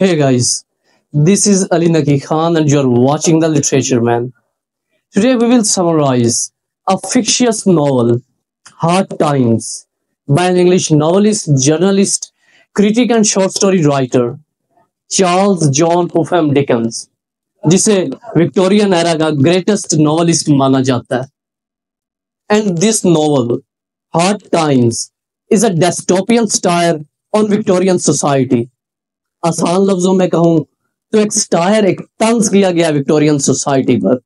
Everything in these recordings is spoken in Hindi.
Hey guys, this is Ali Naki Khan and you're watching The Literature Man. Today we will summarize a fictitious novel, Hard Times, by an English novelist, journalist, critic and short story writer, Charles John Puffam Dickens, जिसे विक्टोरियन एरा का ग्रेटेस्ट नॉवलिस्ट माना जाता है. And this novel, Hard Times, is a dystopian satire on Victorian society. आसान लफ्जों में कहूं तो एक स्टायर एक तंज किया गया विक्टोरियन सोसाइटी पर,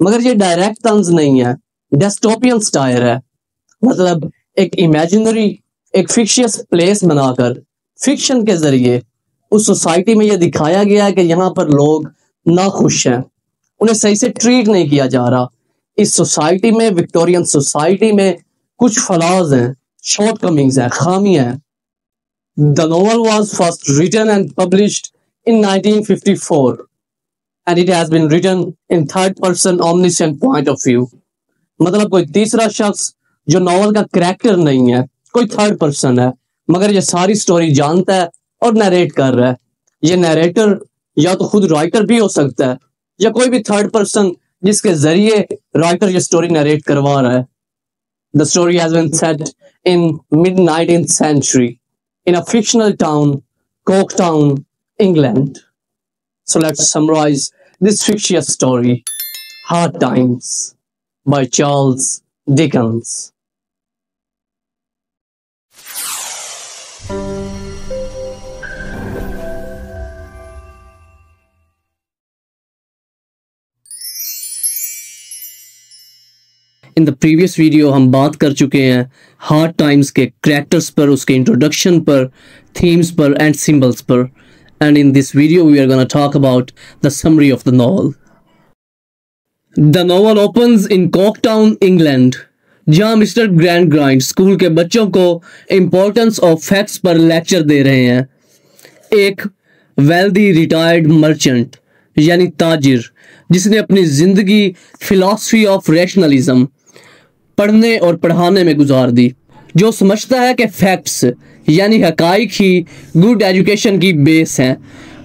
मगर ये डायरेक्ट तंज नहीं है, डेस्टोपियन स्टायर है. मतलब एक इमेजिनरी, एक फिक्शियस प्लेस बनाकर फिक्शन के जरिए उस सोसाइटी में यह दिखाया गया है कि यहाँ पर लोग ना खुश हैं, उन्हें सही से ट्रीट नहीं किया जा रहा. इस सोसाइटी में, विक्टोरियन सोसाइटी में कुछ फलाज हैं, शॉर्टकमिंग्स हैं, खामियां हैं. The novel was first written and published in 1954 and it has been written in third person omniscient point of view. मतलब कोई तीसरा शख्स जो नॉवल का कैरेक्टर नहीं है, कोई थर्ड पर्सन है, मगर ये सारी स्टोरी जानता है और नरेट कर रहा है. ये नरेटर या तो खुद राइटर भी हो सकता है या कोई भी थर्ड पर्सन जिसके जरिए राइटर ये स्टोरी नरेट करवा रहा है. The story has been set in mid-19th century in a fictional town, Coketown, England. So let's summarize this fictitious story, Hard Times, by Charles Dickens. In the previous video हम बात कर चुके हैं हार्ड टाइम्स के कैरेक्टर्स पर, उसके इंट्रोडक्शन पर, थीम्स पर एंड सिंबल्स पर. And in this video we are gonna talk about the summary of the novel. The novel opens in Coketown, England, जहां मिस्टर ग्रैंडग्राइंड स्कूल के बच्चों को इंपॉर्टेंस ऑफ फैक्ट्स पर लेक्चर दे रहे हैं. एक वेल्दी रिटायर्ड मर्चेंट यानी ताजिर जिसने अपनी जिंदगी फिलॉसफी ऑफ रैशनलिज्म पढ़ने और पढ़ाने में गुजार दी, जो समझता है कि फैक्ट्स यानी हकाइक ही गुड एजुकेशन की बेस हैं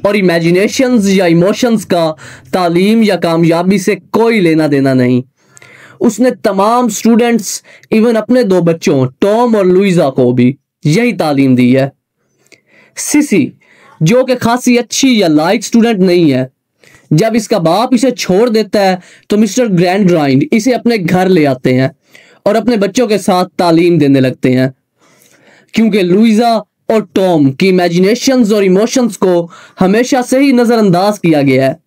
और इमेजिनेशंस या इमोशंस का तालीम या कामयाबी से कोई लेना देना नहीं. उसने तमाम स्टूडेंट्स, इवन अपने दो बच्चों टॉम और लुइजा को भी यही तालीम दी है. सिसी जो कि खासी अच्छी या लाइक स्टूडेंट नहीं है, जब इसका बाप इसे छोड़ देता है तो मिस्टर ग्रैंडग्राइंड इसे अपने घर ले आते हैं और अपने बच्चों के साथ तालीम देने लगते हैं. क्योंकि लुइजा और टॉम की इमेजिनेशंस और इमोशंस को हमेशा से ही नज़रअंदाज किया गया है,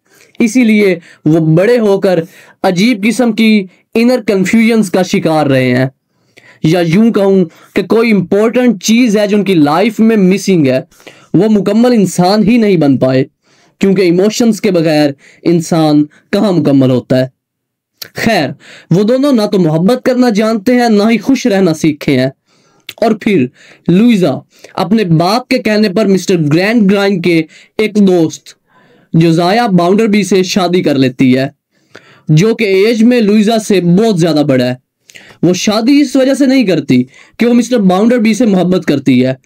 इसीलिए वो बड़े होकर अजीब किस्म की इनर कन्फ्यूजन्स का शिकार रहे हैं. या यूं कहूं कि कोई इंपॉर्टेंट चीज़ है जो उनकी लाइफ में मिसिंग है, वो मुकम्मल इंसान ही नहीं बन पाए, क्योंकि इमोशंस के बगैर इंसान कहाँ मुकम्मल होता है. खैर, वो दोनों ना तो मोहब्बत करना जानते हैं, ना ही खुश रहना सीखे हैं. और फिर लुइजा अपने बाप के कहने पर मिस्टर ग्रैंडग्राइंड के एक दोस्त जोजाया बाउंडरबी से शादी कर लेती है, जो कि एज में लुइजा से बहुत ज्यादा बड़ा है. वो शादी इस वजह से नहीं करती कि वो मिस्टर बाउंडरबी से मोहब्बत करती है,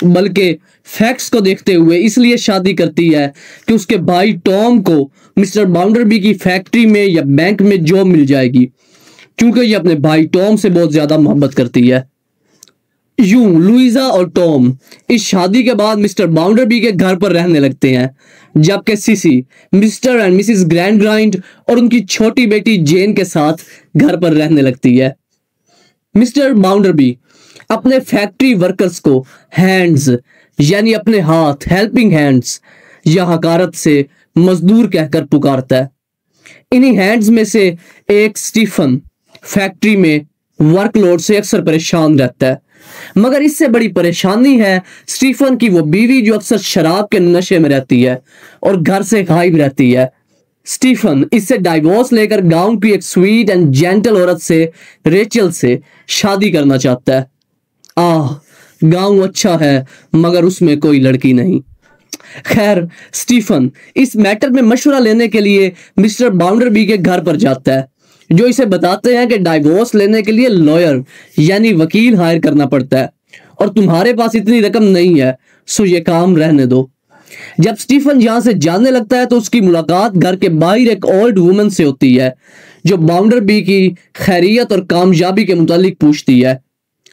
बल्कि फैक्ट्स को देखते हुए इसलिए शादी करती है कि उसके भाई टॉम को मिस्टर बाउंडरबी की फैक्ट्री में या बैंक में जॉब मिल जाएगी, क्योंकि ये अपने भाई टॉम से बहुत ज्यादा मोहब्बत करती है. यूं लुइजा और टॉम इस शादी के बाद मिस्टर बाउंडरबी के घर पर रहने लगते हैं, जबकि सिसी मिस्टर एंड मिसिस ग्रैंडग्राइंड और उनकी छोटी बेटी जेन के साथ घर पर रहने लगती है. मिस्टर बाउंडरबी अपने फैक्ट्री वर्कर्स को हैंड्स यानी अपने हाथ, हेल्पिंग हैंड्स या हकारत से मजदूर कहकर पुकारता है. इन्हीं हैंड्स में से एक स्टीफन फैक्ट्री में वर्कलोड से अक्सर परेशान रहता है, मगर इससे बड़ी परेशानी है स्टीफन की वो बीवी जो अक्सर शराब के नशे में रहती है और घर से गायब रहती है. स्टीफन इससे डाइवोर्स लेकर गांव की एक स्वीट एंड जेंटल औरत से, रेचल से शादी करना चाहता है. गांव अच्छा है मगर उसमें कोई लड़की नहीं. खैर, स्टीफन इस मैटर में मशवरा लेने के लिए मिस्टर बाउंडरबी के घर पर जाता है, जो इसे बताते हैं कि डाइवोर्स लेने के लिए लॉयर यानी वकील हायर करना पड़ता है और तुम्हारे पास इतनी रकम नहीं है, सो ये काम रहने दो. जब स्टीफन यहां से जानने लगता है तो उसकी मुलाकात घर के बाहर एक ओल्ड वुमन से होती है जो बाउंडरबी की खैरियत और कामयाबी के मुतालिक पूछती है।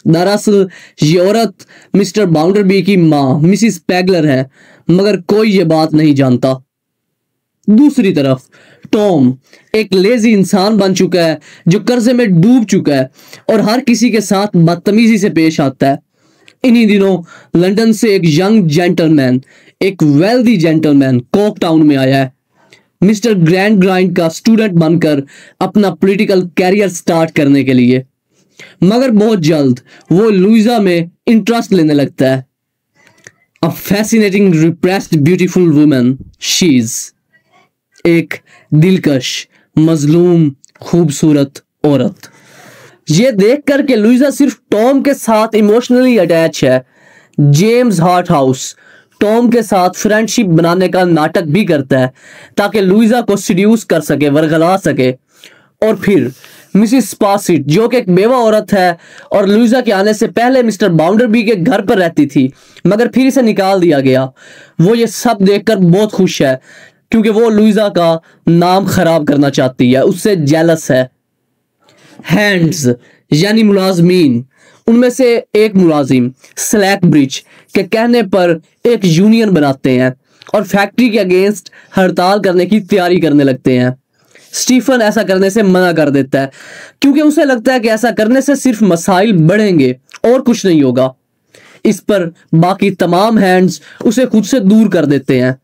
दरअसल ये औरत मिस्टर बाउंडरबी की मां मिसिस पैगलर है, मगर कोई ये बात नहीं जानता। दूसरी तरफ टॉम एक लेजी इंसान बन चुका है जो कर्जे में डूब चुका है और हर किसी के साथ बदतमीजी से पेश आता है। इन्हीं दिनों लंदन से एक यंग जेंटलमैन, एक वेल्दी जेंटलमैन कोक टाउन में आया है, मिस्टर ग्रैंड ग्राइंड का स्टूडेंट बनकर अपना पॉलिटिकल कैरियर स्टार्ट करने के लिए। मगर बहुत जल्द वो लुइजा में इंटरेस्ट लेने लगता है। A fascinating repressed beautiful woman she is. एक दिलकश मजलूम खूबसूरत औरत। ये देखकर के लुइजा सिर्फ टॉम के साथ इमोशनली अटैच है, जेम्स हार्टहाउस टॉम के साथ फ्रेंडशिप बनाने का नाटक भी करता है ताकि लुइजा को सीड्यूस कर सके, वरगला सके। और फिर मिसिस स्पासिट जो कि एक बेवा औरत है और लुइजा के आने से पहले मिस्टर बाउंडरबी के घर पर रहती थी, मगर फिर इसे निकाल दिया गया। वो ये सब देखकर बहुत खुश है क्योंकि वो लुइजा का नाम खराब करना चाहती है, उससे जेलस है। हैंड्स यानी मुलाजमीन, उनमें से एक मुलाजिम स्लैकब्रिज के कहने पर एक यूनियन बनाते हैं और फैक्ट्री के अगेंस्ट हड़ताल करने की तैयारी करने लगते हैं। स्टीफन ऐसा करने से मना कर देता है क्योंकि उसे लगता है कि ऐसा करने से सिर्फ मसाइल बढ़ेंगे और कुछ नहीं होगा। इस पर बाकी तमाम हैंड्स उसे खुद से दूर कर देते हैं।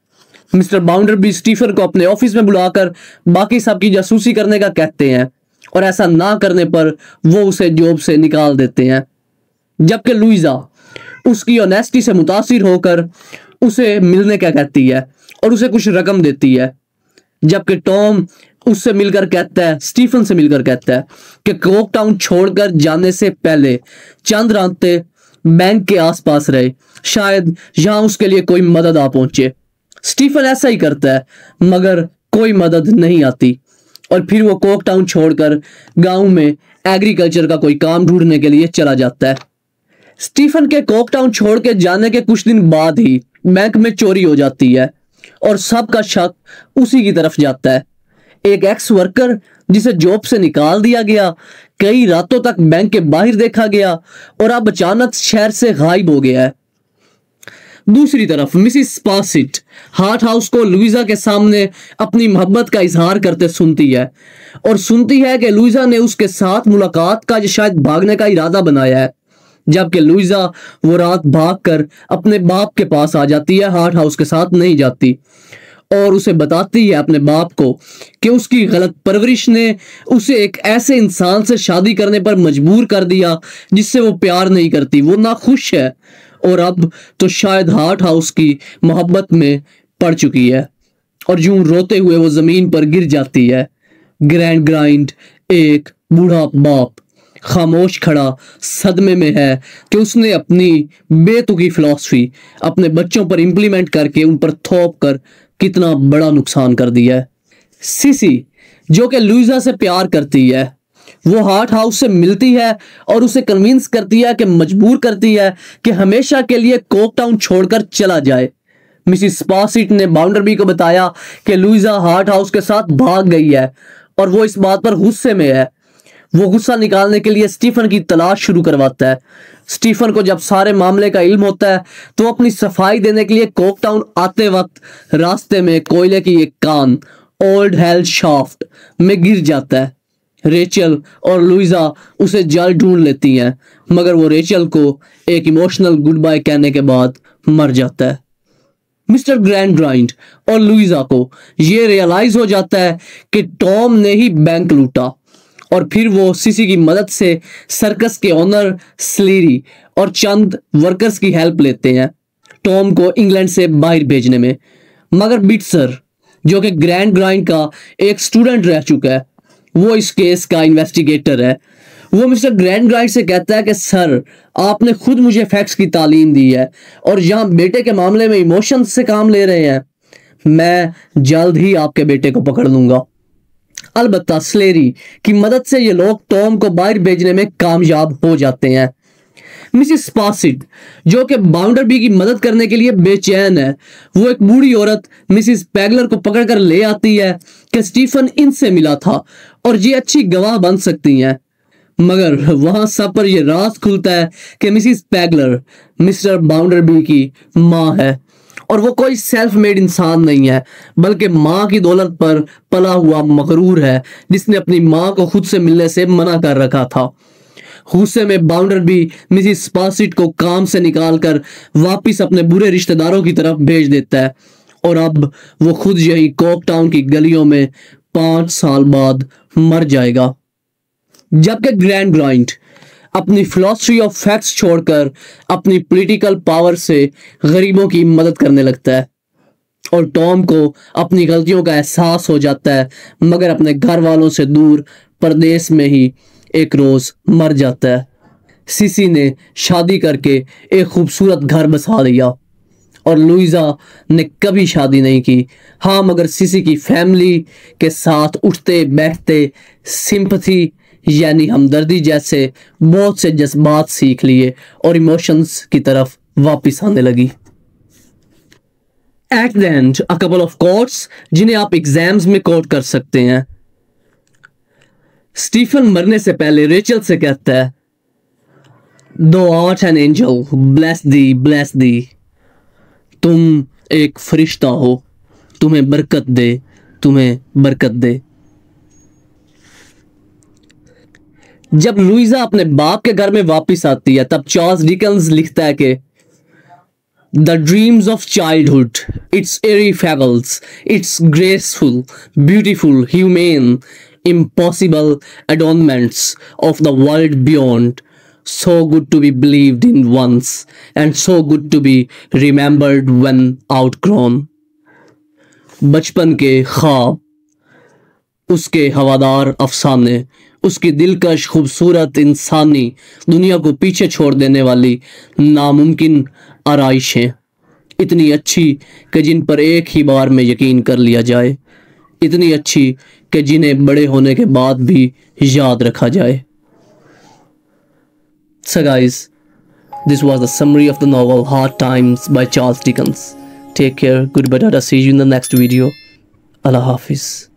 मिस्टर बाउंडरबी स्टीफन को अपने ऑफिस में बुलाकर बाकी सब की जासूसी करने का कहते हैं और ऐसा ना करने पर वो उसे जॉब से निकाल देते हैं। जबकि लुइजा उसकी ऑनेस्टी से मुतासिर होकर उसे मिलने का कहती है और उसे कुछ रकम देती है। जबकि टॉम उससे मिलकर कहता है, स्टीफन से मिलकर कहता है कि कोक टाउन छोड़कर जाने से पहले चंद रातें बैंक के आसपास रहे, शायद यहां उसके लिए कोई मदद आ पहुंचे। स्टीफन ऐसा ही करता है मगर कोई मदद नहीं आती और फिर वो कोक टाउन छोड़कर गांव में एग्रीकल्चर का कोई काम ढूंढने के लिए चला जाता है। स्टीफन के कोक टाउन छोड़ के जाने के कुछ दिन बाद ही बैंक में चोरी हो जाती है और सबका शक उसी की तरफ जाता है। एक एक्स वर्कर जिसे जॉब से निकाल दिया गया, कई रातों तक बैंक के बाहर देखा गया और अब अचानक शहर से गायब हो गया है। दूसरी तरफ मिसिस स्पासिट हार्ट हाउस को लुइजा के सामने अपनी मोहब्बत का इजहार करते सुनती है और सुनती है कि लुइजा ने उसके साथ मुलाकात का शायद भागने का इरादा बनाया है। जबकि लुइजा वो रात भागकर अपने बाप के पास आ जाती है, हार्ट हाउस के साथ नहीं जाती और उसे बताती है अपने बाप को कि उसकी गलत परवरिश ने उसे एक ऐसे इंसान से शादी करने पर मजबूर कर दिया जिससे वो प्यार नहीं करती, वो नाखुश है और अब तो शायद हार्ट हाउस की मोहब्बत में पड़ चुकी है। और यूं रोते हुए वो जमीन पर गिर जाती है। ग्रैंड ग्राइंड एक बूढ़ा बाप खामोश खड़ा सदमे में है कि उसने अपनी बेतुकी फिलॉसफी अपने बच्चों पर इंप्लीमेंट करके उन पर थोप कर कितना बड़ा नुकसान कर दिया है। सिसी जो कि लुइजा से प्यार करती है, वो हार्ट हाउस से मिलती है और उसे कन्विंस करती है कि मजबूर करती है कि हमेशा के लिए कोक टाउन छोड़कर चला जाए। मिसिस स्पासिट ने बाउंडरबी को बताया कि लुइजा हार्ट हाउस के साथ भाग गई है और वो इस बात पर गुस्से में है। वो गुस्सा निकालने के लिए स्टीफन की तलाश शुरू करवाता है। स्टीफन को जब सारे मामले का इल्म होता है तो अपनी सफाई देने के लिए कोक टाउन आते वक्त रास्ते में कोयले की एक कान ओल्ड हेल शाफ्ट में गिर जाता है। रेचल और लुइजा उसे जल्द ढूंढ लेती हैं मगर वो रेचल को एक इमोशनल गुड बाय कहने के बाद मर जाता है। मिस्टर ग्रैंड ग्राइंड और लुइजा को ये रियलाइज हो जाता है कि टॉम ने ही बैंक लूटा और फिर वो सीसी की मदद से सर्कस के ओनर स्लीरी और चंद वर्कर्स की हेल्प लेते हैं टॉम को इंग्लैंड से बाहर भेजने में। मगर बिटसर जो कि ग्रैंड ग्राइंड का एक स्टूडेंट रह चुका है, वो इस केस का इन्वेस्टिगेटर है। वो मिस्टर ग्रैंड ग्राइंड से कहता है कि सर, आपने खुद मुझे फैक्ट्स की तालीम दी है और यहाँ बेटे के मामले में इमोशंस से काम ले रहे हैं। मैं जल्द ही आपके बेटे को पकड़ लूंगा। अलबत्ता स्लेरी की मदद से ये लोग टॉम को बाहर भेजने में कामयाब हो जाते हैं। मिसिस स्पार्सिट जो कि बाउंडरबी की मदद करने के लिए बेचैन है, वो एक बूढ़ी औरत मिसिस पैगलर को पकड़कर ले आती है कि स्टीफन इनसे मिला था और ये अच्छी गवाह बन सकती हैं। मगर वहां सब पर यह राज खुलता है कि मिसिस पैगलर मिस्टर बाउंडरबी की माँ है और वो कोई सेल्फ मेड इंसान नहीं है, बल्कि माँ की दौलत पर पला हुआ मगरूर है जिसने अपनी माँ को खुद से मिलने से मना कर रखा था। गुस्से में बाउंडरबी मिसिस स्पार्सिट को काम से निकालकर वापस अपने बुरे रिश्तेदारों की तरफ भेज देता है और अब वो खुद यही कॉक टाउन की गलियों में 5 साल बाद मर जाएगा। जबकि ग्रैंड ग्राइंड अपनी फिलॉसफी ऑफ फैक्ट्स छोड़कर अपनी पॉलिटिकल पावर से गरीबों की मदद करने लगता है और टॉम को अपनी गलतियों का एहसास हो जाता है, मगर अपने घर वालों से दूर परदेश में ही एक रोज मर जाता है। सीसी ने शादी करके एक खूबसूरत घर बसा लिया और लुइजा ने कभी शादी नहीं की। हाँ, मगर सीसी की फैमिली के साथ उठते बैठते सिंपैथी यानी हमदर्दी जैसे बहुत से जज्बात सीख लिए और इमोशंस की तरफ वापस आने लगी। At the end a couple of quotes जिन्हें आप एग्जाम्स में कोट कर सकते हैं। स्टीफन मरने से पहले रेचल से कहता है, दो आर्ट एन एंजल ब्लेस दी, तुम एक फरिश्ता हो, तुम्हें बरकत दे। जब लुइजा अपने बाप के घर में वापस आती है तब चार्ल्स डिकेंस लिखता है कि the dreams of childhood, it's airy fables, it's graceful, beautiful, humane, impossible adornments of the world beyond, so good to be believed in once and so good to be remembered when outgrown। बचपन के ख्वाब, उसके हवादार अफसाने, उसकी दिलकश खूबसूरत इंसानी दुनिया को पीछे छोड़ देने वाली नामुमकिन आराइशें, इतनी अच्छी कि जिन पर एक ही बार में यकीन कर लिया जाए, इतनी अच्छी कि जिन्हें बड़े होने के बाद भी याद रखा जाए। So guys, this was the summary of the novel Hard Times by Charles Dickens. Take care, goodbye, see you in the next video. Allah Hafiz.